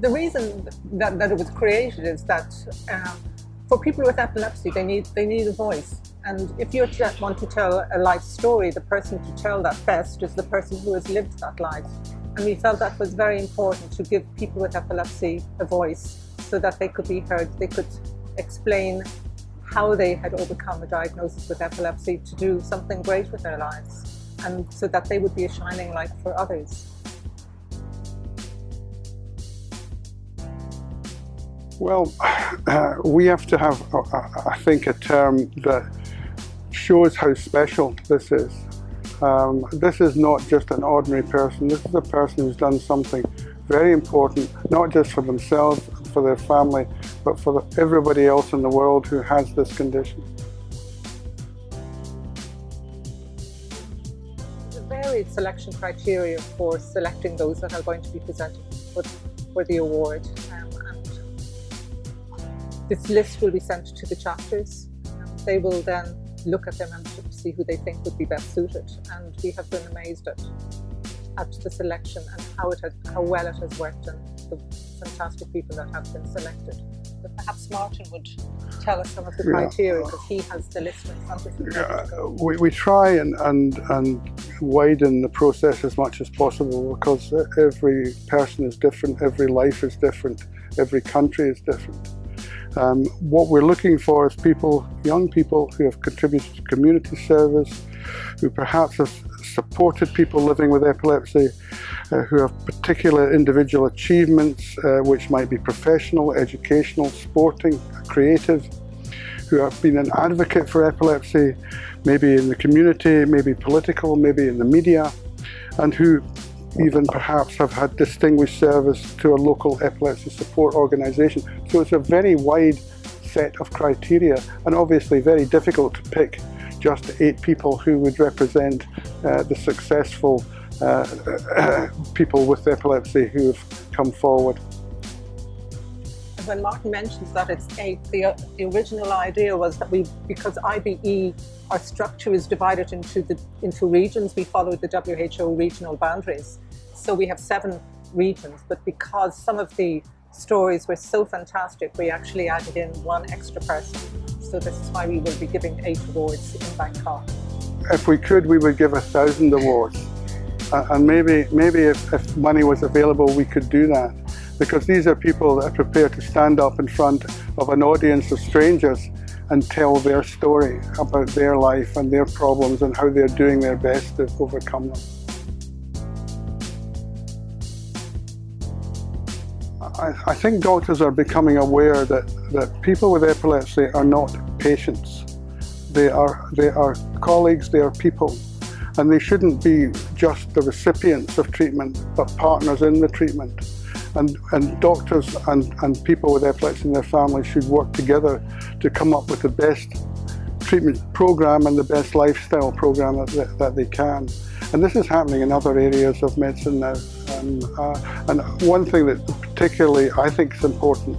The reason that it was created is that for people with epilepsy, they need a voice. And if you want to tell a life story, the person to tell that best is the person who has lived that life. And we felt that was very important, to give people with epilepsy a voice so that they could be heard. They could explain how they had overcome a diagnosis with epilepsy to do something great with their lives, and so that they would be a shining light for others. Well, we have to have, I think, a term that shows how special this is. This is not just an ordinary person. This is a person who's done something very important, not just for themselves, for their family, but for everybody else in the world who has this condition. There's a varied selection criteria for selecting those that are going to be presented for the award. And this list will be sent to the chapters. They will then look at their membership to see who they think would be best suited. And we have been amazed at the selection and how well it has worked, and the fantastic people that have been selected. But perhaps Martin would tell us some of the criteria, because he has the list in front of him. We try and widen the process as much as possible, because every person is different, every life is different, every country is different. What we're looking for is people, young people who have contributed to community service, who perhaps have supported people living with epilepsy, who have particular individual achievements, which might be professional, educational, sporting, creative, who have been an advocate for epilepsy, maybe in the community, maybe political, maybe in the media, and who even perhaps have had distinguished service to a local epilepsy support organisation. So it's a very wide set of criteria, and obviously very difficult to pick just 8 people who would represent the successful people with epilepsy who have come forward. When Martin mentions that it's 8, the original idea was that because IBE, our structure is divided into regions, we follow the WHO regional boundaries. So we have 7 regions, but because some of the stories were so fantastic, we actually added in 1 extra person. So this is why we will be giving 8 awards in Bangkok. If we could, we would give 1,000 awards. And maybe if money was available, we could do that. Because these are people that are prepared to stand up in front of an audience of strangers and tell their story about their life and their problems and how they're doing their best to overcome them. I think doctors are becoming aware that people with epilepsy are not patients. They are colleagues, they are people. And they shouldn't be just the recipients of treatment, but partners in the treatment. And doctors and people with epilepsy and their families should work together to come up with the best treatment program and the best lifestyle program that they can. And this is happening in other areas of medicine now. And one thing that particularly I think is important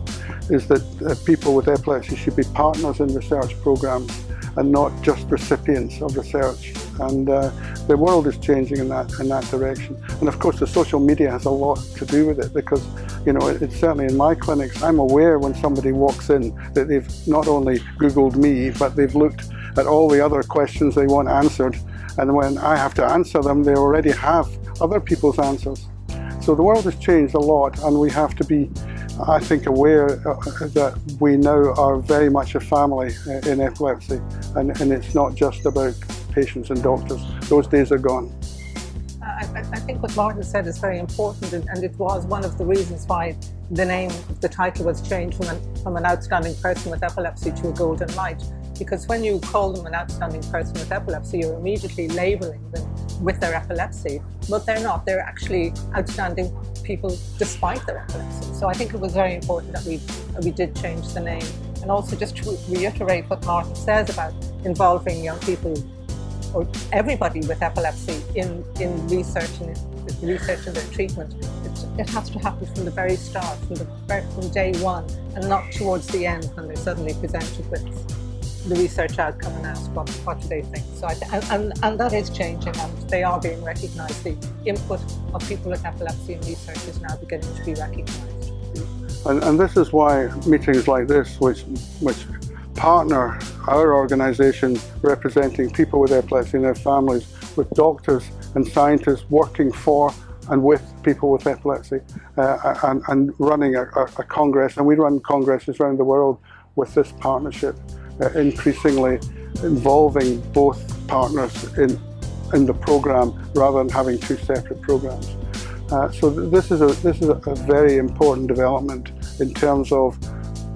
is that people with epilepsy should be partners in research programs and not just recipients of research. And the world is changing in that direction. And of course the social media has a lot to do with it, because it's certainly in my clinics, I'm aware when somebody walks in that they've not only Googled me, but they've looked at all the other questions they want answered, and when I have to answer them, they already have other people's answers. So the world has changed a lot, and we have to be, I think, aware that we now are very much a family in epilepsy, and it's not just about patients and doctors. Those days are gone. I think what Martin said is very important, and it was one of the reasons why the title was changed from an outstanding person with epilepsy to a golden light. Because when you call them an outstanding person with epilepsy, you're immediately labelling them with their epilepsy, but they're not. They're actually outstanding people despite their epilepsy. So I think it was very important that we did change the name. And also just to reiterate what Martin says about involving young people or everybody with epilepsy in research and their treatment. It has to happen from the very start, from day one, and not towards the end when they're suddenly presented with the research outcome and asked what do they think. So and that is changing, and they are being recognised. The input of people with epilepsy in research is now beginning to be recognised. And this is why meetings like this, which partner our organisation representing people with epilepsy and their families with doctors and scientists working for and with people with epilepsy and running a congress. And we run congresses around the world with this partnership, increasingly involving both partners in the program rather than having two separate programs. So this is a very important development in terms of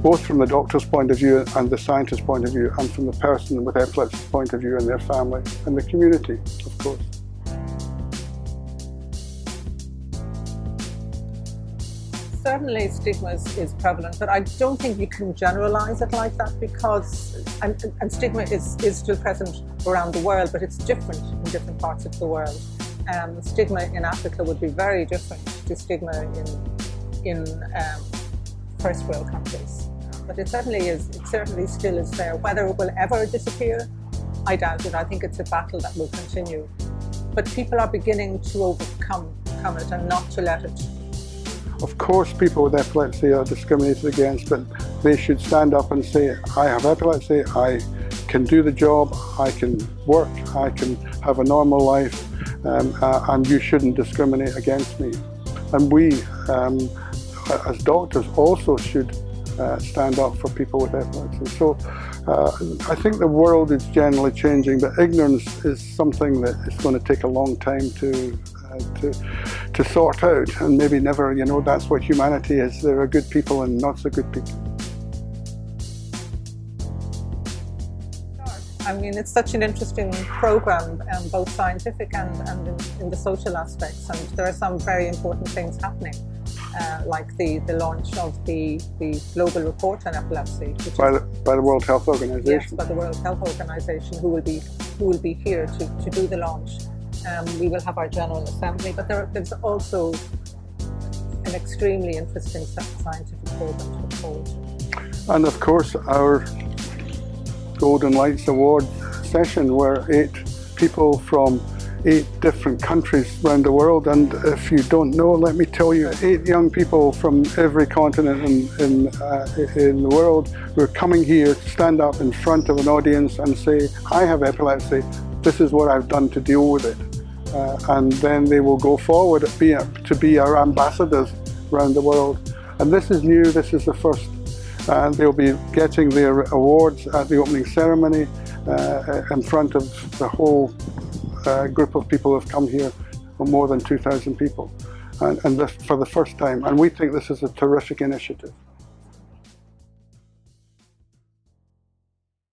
both from the doctor's point of view and the scientist's point of view, and from the person with epilepsy's point of view and their family and the community, of course. Certainly stigma is prevalent, but I don't think you can generalize it like that, because and stigma is still present around the world, but it's different in different parts of the world. Stigma in Africa would be very different to stigma in first world countries. But it certainly still is there. Whether it will ever disappear, I doubt it. I think it's a battle that will continue. But people are beginning to overcome it and not to let it. Of course, people with epilepsy are discriminated against, but they should stand up and say, I have epilepsy, I can do the job, I can work, I can have a normal life, and you shouldn't discriminate against me. And we, as doctors, also should stand up for people with epilepsy. So I think the world is generally changing, but ignorance is something that is going to take a long time to sort out, and maybe never. That's what humanity is. There are good people and not so good people. I mean, it's such an interesting program, both scientific and in the social aspects, and there are some very important things happening. Like the launch of the global report on epilepsy, which by the World Health Organization. Yes, by the World Health Organization, who will be here to do the launch. We will have our General Assembly, but there's also an extremely interesting scientific program to look forward to. And of course, our Golden Lights Award session, where 8 people from 8 different countries around the world, and if you don't know, let me tell you, 8 young people from every continent in the world who are coming here to stand up in front of an audience and say, I have epilepsy, this is what I've done to deal with it. And then they will go forward to be our ambassadors around the world. And this is new, this is the first. And they'll be getting their awards at the opening ceremony in front of the whole group of people who have come here, more than 2,000 people, and this for the first time. And we think this is a terrific initiative.